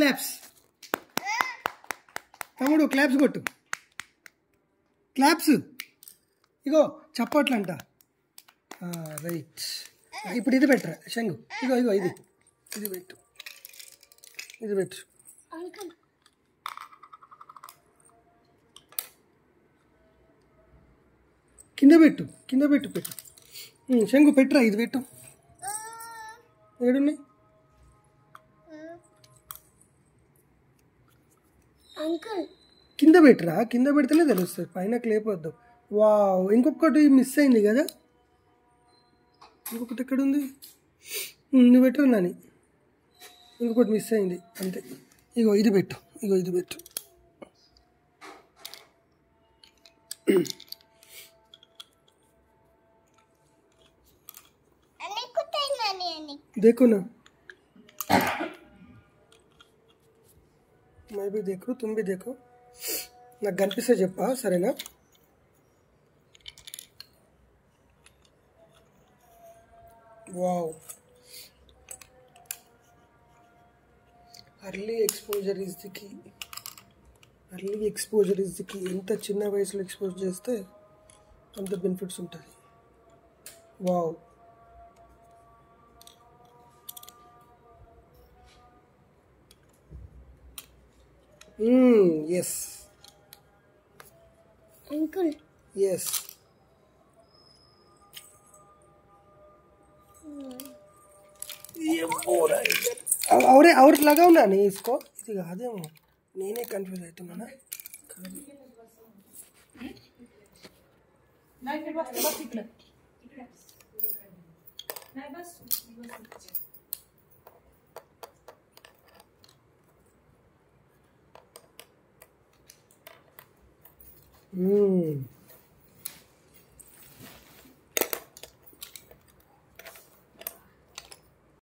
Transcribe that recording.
Claps తమ్ముడు claps కొట్టు claps ఇగో చప్పట్లంట right ఇప్పుడు ఇది పెట్టరా శంగు ఇగో ఇగో ఇది ఇది పెట్టు ఇది పెట్టు కింద పెట్టు పెట్టు శంగు పెట్టురా ఇది పెట్టు ఏడున్నాయి కింద పెట్టురా కింద పెడితేనే తెలుస్తుంది పైన లేపొద్దు వావ్ ఇంకొకటి మిస్ అయింది కదా ఇంకొకటి ఎక్కడ ఉంది నువ్వు పెట్టరు నాని ఇంకొకటి మిస్ అయింది అంతే ఇగో ఇది పెట్టు ఇది పెట్టు देखो ना मैं भी देखूं तुम भी देखो నాకు కనిపిస్తే చెప్పా సరేనా wow early exposure is the key ఎంత చిన్న వయసులో ఎక్స్పోజ్ చేస్తే అంత బెనిఫిట్స్ ఉంటుంది వావ్ yes uncle yes ये पूरा और लगाओ ना नहीं इसको ఇది కాదేమో నేనే కన్ఫ్యూజ్ అవుతున్నానా नहीं बस इकडे नहीं बस Hmm.